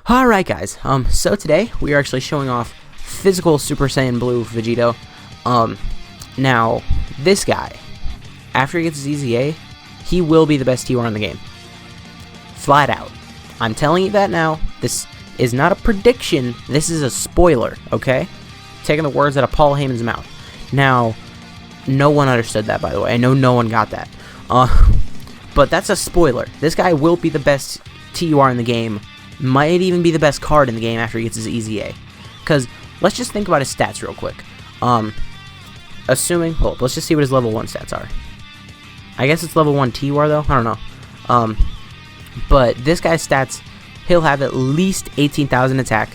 Alright guys, so today we are actually showing off physical Super Saiyan Blue Vegito. Now, this guy, after he gets his EZA, he will be the best TR in the game. Flat out. I'm telling you that now. This is not a prediction, this is a spoiler, okay? Taking the words out of Paul Heyman's mouth. Now, no one understood that, by the way. I know no one got that. But that's a spoiler. This guy will be the best TUR in the game. Might even be the best card in the game after he gets his EZA. Because, let's just think about his stats real quick. Let's just see what his level 1 stats are. I guess it's level 1 TUR though? I don't know. But this guy's stats, he'll have at least 18,000 attack.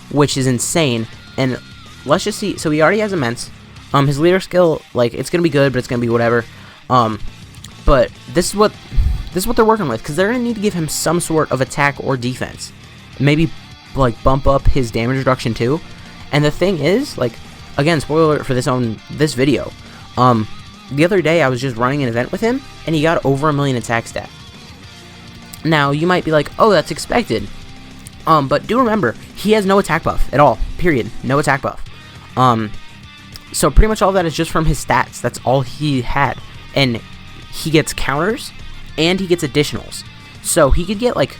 Which is insane. And let's just see, so he already has immense. His leader skill, like, it's gonna be good, but it's gonna be whatever. But this is what they're working with, because they're going to need to give him some sort of attack or defense. Maybe, like, bump up his damage reduction, too. And the thing is, like, again, spoiler alert for this video. The other day, I was just running an event with him, and he got over 1 million attack stat. Now, you might be like, oh, that's expected. But do remember, he has no attack buff at all. Period. No attack buff. So pretty much all that is just from his stats. That's all he had. And he gets counters, and he gets additionals. So he could get like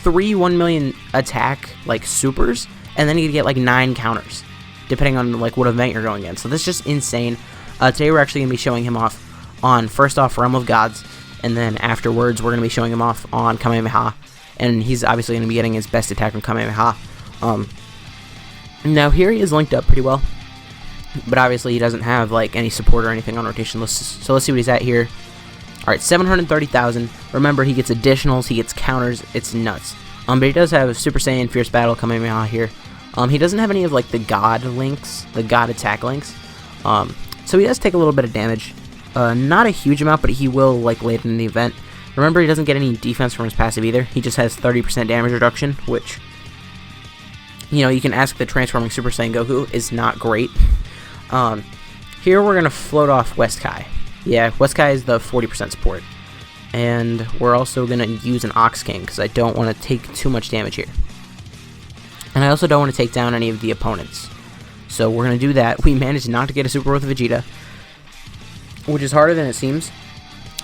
3 1 million attack like supers, and then he could get like 9 counters, depending on like what event you're going against. So that's just insane. Today we're actually going to be showing him off on, first off, Realm of Gods, and then afterwards we're going to be showing him off on Kamehameha, and he's obviously going to be getting his best attack from Kamehameha. Now here he is linked up pretty well, but obviously he doesn't have like any support or anything on rotation. So let's see what he's at here. Alright, 730,000. Remember, he gets additionals, he gets counters, it's nuts. But he does have Super Saiyan, Fierce Battle, Kamehameha here. He doesn't have any of, like, the God links, the God attack links. So he does take a little bit of damage. Not a huge amount, but he will, like, later in the event. Remember, he doesn't get any defense from his passive either. He just has 30% damage reduction, which, you know, you can ask the transforming Super Saiyan Goku is not great. Here we're going to float off West Kai. Yeah, West Kai is the 40% support. And we're also going to use an Ox King, because I don't want to take too much damage here. And I also don't want to take down any of the opponents. So we're going to do that. We managed not to get a super with Vegeta, which is harder than it seems,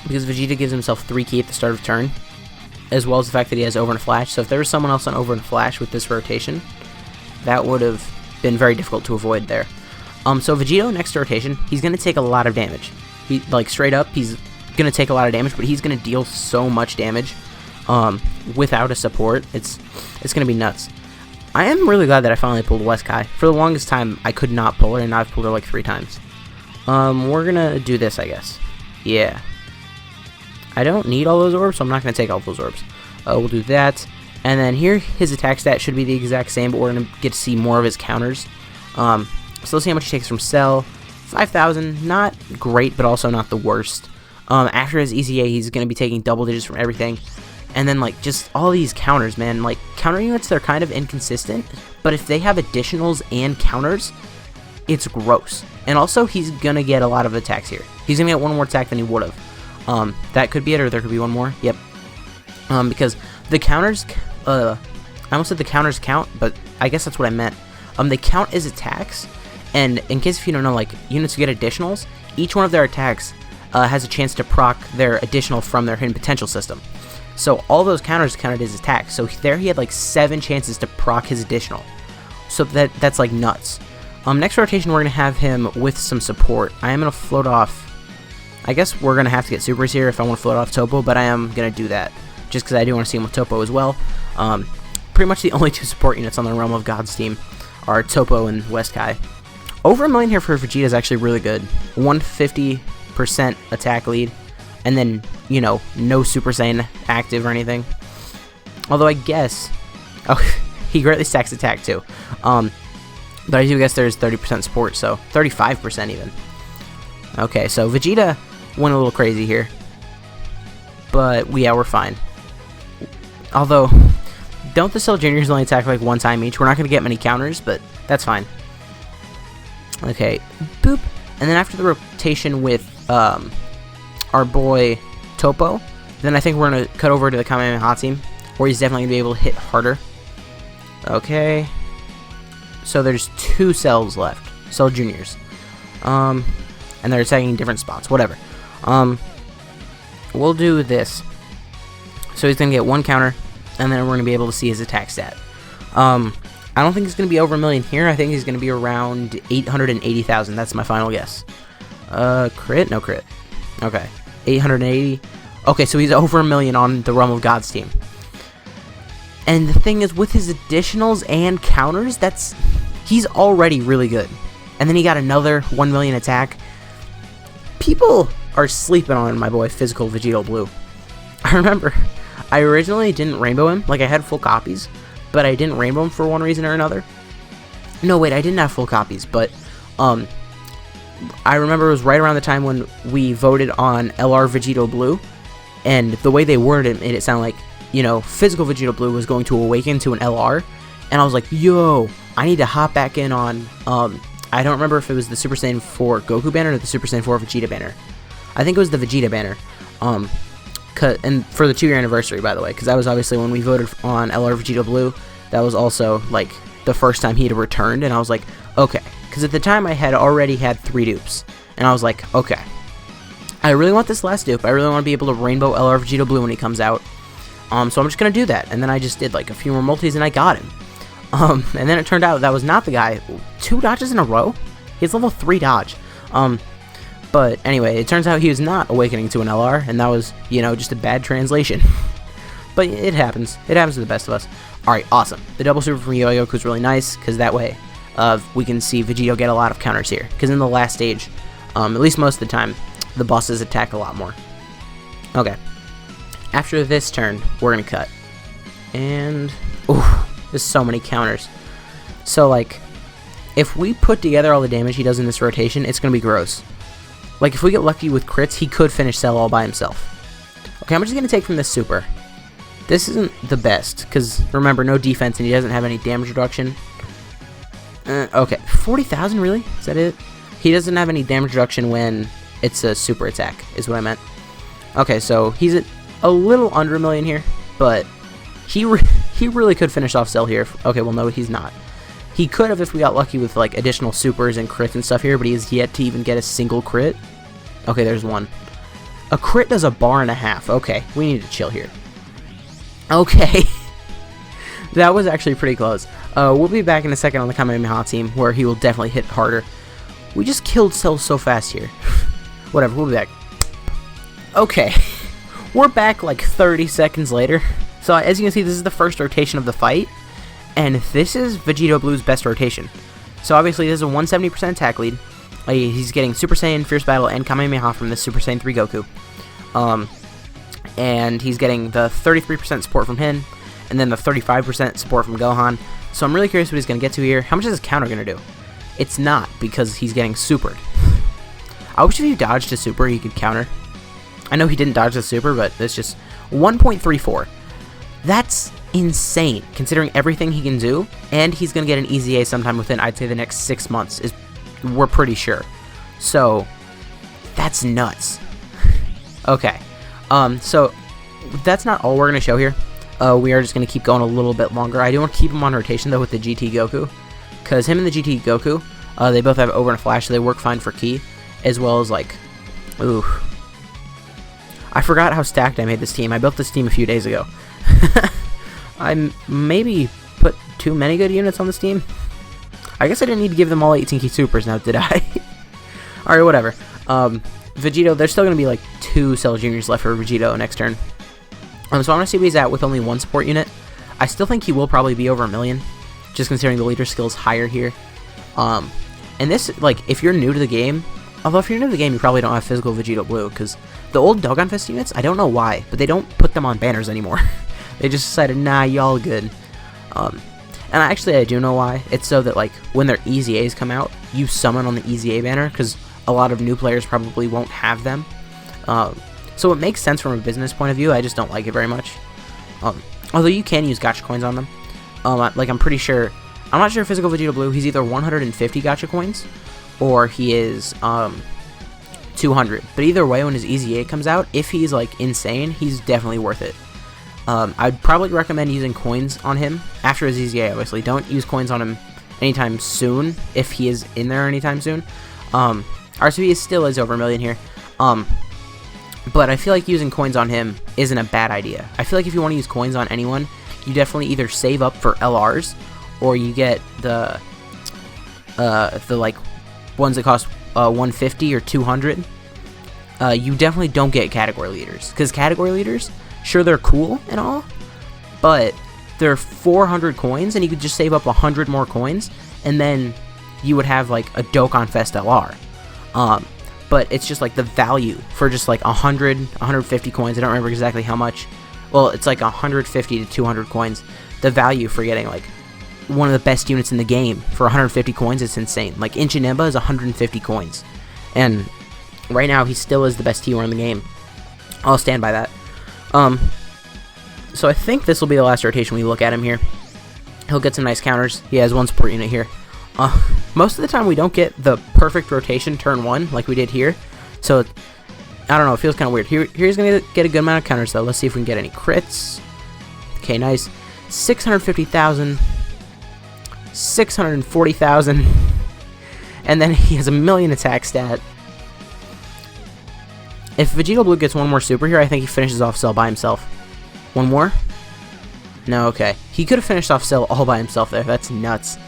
because Vegeta gives himself 3 ki at the start of turn, as well as the fact that he has Over and Flash. So if there was someone else on Over and Flash with this rotation, that would have been very difficult to avoid there. So Vegito, next rotation, he's going to take a lot of damage. He, like, straight up, he's going to take a lot of damage, but he's going to deal so much damage without a support. It's going to be nuts. I am really glad that I finally pulled West Kai. For the longest time, I could not pull her, and I've pulled her like 3 times. We're going to do this, I guess. Yeah. I don't need all those orbs, so I'm not going to take all those orbs. We'll do that. And then here, his attack stat should be the exact same, but we're going to get to see more of his counters. So let's see how much he takes from Cell. 5,000, not great, but also not the worst. After his EZA, he's going to be taking double digits from everything. And then, like, just all these counters, man. Like, counter units, they're kind of inconsistent, but if they have additionals and counters, it's gross. And also, he's going to get a lot of attacks here. He's going to get 1 more attack than he would have. That could be it, or there could be 1 more. Yep. Because the counters, I almost said the counters count, but I guess that's what I meant. They count as attacks. And in case if you don't know, like, units get additionals, each one of their attacks has a chance to proc their additional from their hidden potential system. So all those counters counted as attacks. So there he had like 7 chances to proc his additional. So that's like nuts. Next rotation, we're going to have him with some support. I am going to float off. I guess we're going to have to get supers here if I want to float off Topo, but I am going to do that just because I do want to see him with Topo as well. Pretty much the only 2 support units on the Realm of Gods team are Topo and West Kai. Over 1 million here for Vegeta is actually really good. 150% attack lead. And then, you know, no Super Saiyan active or anything. Although I guess... Oh, he greatly stacks attack too. But I do guess there's 30% support, so 35% even. Okay, so Vegeta went a little crazy here. But, yeah, we're fine. Although, don't the Cell Juniors only attack like 1 time each? We're not going to get many counters, but that's fine. Okay, boop. And then after the rotation with our boy Topo, then I think we're going to cut over to the Kamehameha team. where he's definitely going to be able to hit harder. Okay. So there's 2 cells left. Cell Juniors. And they're attacking different spots. Whatever. We'll do this. So he's going to get 1 counter, and then we're going to be able to see his attack stat. I don't think he's going to be over 1 million here. I think he's going to be around 880,000. That's my final guess. Crit? No crit. Okay. 880. Okay, so he's over 1 million on the Realm of Gods team. And the thing is, with his additionals and counters, he's already really good. And then he got another 1 million attack. People are sleeping on my boy Physical Vegito Blue. I remember, I originally didn't rainbow him. Like, I had full copies, but I didn't rainbow him for one reason or another. No, wait, I didn't have full copies, but I remember it was right around the time when we voted on LR Vegito Blue, and the way they worded it made it sound like, you know, Physical Vegito Blue was going to awaken to an LR, and I was like, yo, I need to hop back in on, I don't remember if it was the Super Saiyan 4 Goku banner or the Super Saiyan 4 Vegeta banner. I think it was the Vegeta banner, and for the 2-year anniversary, by the way, because that was obviously when we voted on LR Vegito Blue. That was also, like, the first time he had returned, and I was like, okay, because at the time I had already had 3 dupes, and I was like, okay, I really want this last dupe. I really want to be able to rainbow LR Vegito Blue when he comes out. So I'm just going to do that. And then I just did like a few more multis and I got him. And then it turned out that was not the guy. 2 dodges in a row? He's level 3 dodge. But anyway, it turns out he was not awakening to an LR, and that was, you know, just a bad translation. But it happens. It happens to the best of us. Alright, awesome. The double super from Yo-Yo is really nice, because that way we can see Vegito get a lot of counters here. Because in the last stage, at least most of the time, the bosses attack a lot more. Okay. After this turn, we're going to cut. And, ooh, there's so many counters. So, like, if we put together all the damage he does in this rotation, it's going to be gross. Like, if we get lucky with crits, he could finish Cell all by himself. Okay, how much is he going to take from this super? This isn't the best, because, remember, no defense, and he doesn't have any damage reduction. Okay, 40,000, really? Is that it? He doesn't have any damage reduction when it's a super attack, is what I meant. Okay, so he's at a little under 1 million here, but he really could finish off Cell here. Okay, well, no, he's not. He could have if we got lucky with, like, additional supers and crits and stuff here, but he has yet to even get a single crit. Okay, there's one. A crit does a bar and a half. Okay, we need to chill here. Okay. That was actually pretty close. We'll be back in a second on the Kamehameha team, where he will definitely hit harder. We just killed Cell so fast here. Whatever, we'll be back. Okay. We're back like 30 seconds later. So as you can see, this is the first rotation of the fight, and this is Vegito Blue's best rotation. So obviously this is a 170% attack lead. He's getting Super Saiyan, Fierce Battle, and Kamehameha from the Super Saiyan 3 Goku. And he's getting the 33% support from him, and then the 35% support from Gohan. So I'm really curious what he's going to get to here. How much is his counter going to do? It's not, because he's getting supered. I wish if you dodged a super, he could counter. I know he didn't dodge the super, but it's just 1.34. That's insane, considering everything he can do, and he's going to get an EZA sometime within, I'd say, the next 6 months, we're pretty sure. So, that's nuts. Okay, so, that's not all we're going to show here. We are just going to keep going a little bit longer. I do want to keep him on rotation, though, with the GT Goku, because him and the GT Goku, they both have over and flash, so they work fine for Ki, as well as, like, ooh. I forgot how stacked I made this team. I built this team a few days ago. I maybe put too many good units on this team. I guess I didn't need to give them all 18 Ki supers now, did I? Alright, whatever. Vegito, there's still going to be like 2 Cell Juniors left for Vegito next turn. So I want to see where he's at with only 1 support unit. I still think he will probably be over 1 million, just considering the leader skill is higher here. And this, like, if you're new to the game, although if you're new to the game, you probably don't have Physical Vegito Blue, because the old Dokkan Fest units, I don't know why, but they don't put them on banners anymore. They just decided, nah, y'all good. And actually, I do know why. It's so that, like, when their EZAs come out, you summon on the EZA banner, because a lot of new players probably won't have them. So it makes sense from a business point of view, I just don't like it very much. Although you can use gacha coins on them. Like, I'm pretty sure, I'm not sure if Physical Vegito Blue, he's either 150 gacha coins, or he is, 200. But either way, when his EZA comes out, if he's, like, insane, he's definitely worth it. I'd probably recommend using coins on him after his EZA, obviously. Don't use coins on him anytime soon, if he is in there anytime soon. RCB still is over 1 million here. But I feel like using coins on him isn't a bad idea. I feel like if you want to use coins on anyone, you definitely either save up for LRs, or you get the like ones that cost 150 or 200. You definitely don't get category leaders, because category leaders, sure, they're cool and all, but they're 400 coins, and you could just save up 100 more coins, and then you would have like a Dokkan Fest LR. But it's just like the value for just like 100, 150 coins. I don't remember exactly how much. Well, it's like 150 to 200 coins. The value for getting like one of the best units in the game for 150 coins is insane. Like Inchineba is 150 coins, and right now he still is the best hero in the game. I'll stand by that. So I think this will be the last rotation we look at him here. He'll get some nice counters. He has one support unit here. Most of the time we don't get the perfect rotation turn 1 like we did here, so I don't know, it feels kind of weird. Here's going to get a good amount of counters though. Let's see if we can get any crits. Okay, nice. 650,000, 640,000, and then he has a 1 million attack stat. If Vegito Blue gets one more super here, I think he finishes off Cell by himself. One more? No, okay. He could have finished off Cell all by himself there. That's nuts.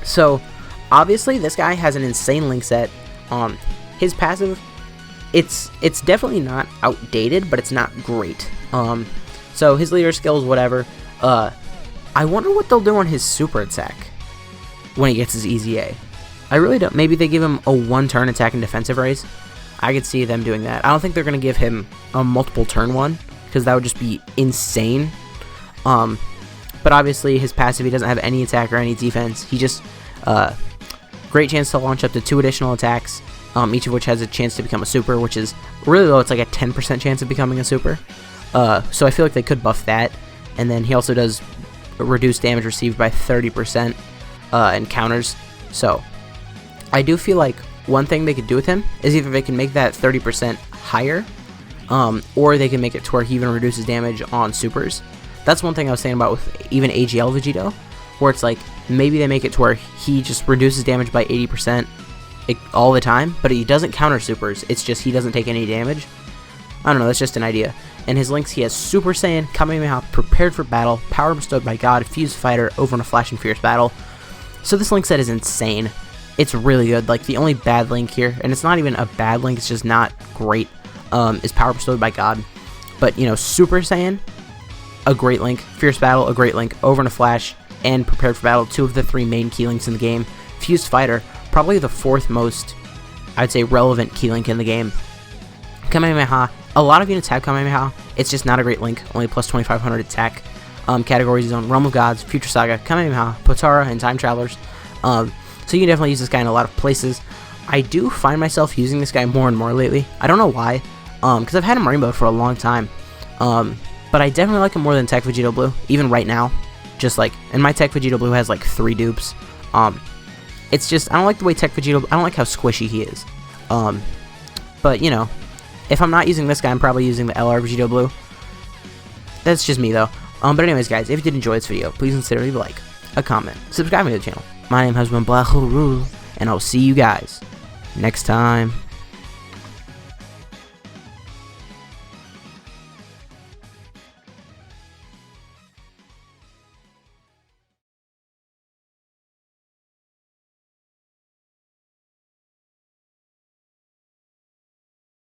So, obviously, this guy has an insane link set. His passive, it's definitely not outdated, but it's not great. So his leader skills, whatever. I wonder what they'll do on his super attack when he gets his EZA. I really don't. Maybe they give him a 1-turn attack and defensive raise. I could see them doing that. I don't think they're going to give him a multiple turn one, because that would just be insane. But obviously his passive, he doesn't have any attack or any defense. He just great chance to launch up to 2 additional attacks, each of which has a chance to become a super, which is really low. It's like a 10% chance of becoming a super. So I feel like they could buff that. And then he also does reduce damage received by 30% and counters. So I do feel like one thing they could do with him is either they can make that 30% higher, or they can make it to where he even reduces damage on supers. That's one thing I was saying about with even AGL Vegito, where it's like maybe they make it to where he just reduces damage by 80% all the time, but he doesn't counter supers. It's just he doesn't take any damage. I don't know, that's just an idea. And his links, he has Super Saiyan, Kamehameha, Prepared for Battle, Power Bestowed by God, Fused Fighter, Over in a Flash and Fierce Battle. So this link set is insane. It's really good. Like, the only bad link here, and it's not even a bad link, it's just not great, is Power Bestowed by God. But, you know, Super Saiyan, a great link. Fierce Battle, a great link. Over in a Flash and Prepared for Battle, 2 of the 3 main key links in the game. Fused Fighter, probably the 4th most, I'd say, relevant key link in the game. Kamehameha, a lot of units have Kamehameha. It's just not a great link, only plus 2500 attack. Categories is on Realm of Gods, Future Saga, Kamehameha, Potara, and Time Travelers. So you can definitely use this guy in a lot of places. I do find myself using this guy more and more lately. I don't know why, because I've had him Rainbow for a long time. But I definitely like him more than Tech Vegito Blue, even right now. Just like, and my Tech Vegito Blue has like 3 dupes. It's just, I don't like the way Tech Vegito, I don't like how squishy he is. But, you know, if I'm not using this guy, I'm probably using the LR Vegito Blue. That's just me, though. But anyways, guys, if you did enjoy this video, please consider leaving a like, a comment, subscribing to the channel. My name has been Black Hole Rule, and I'll see you guys next time.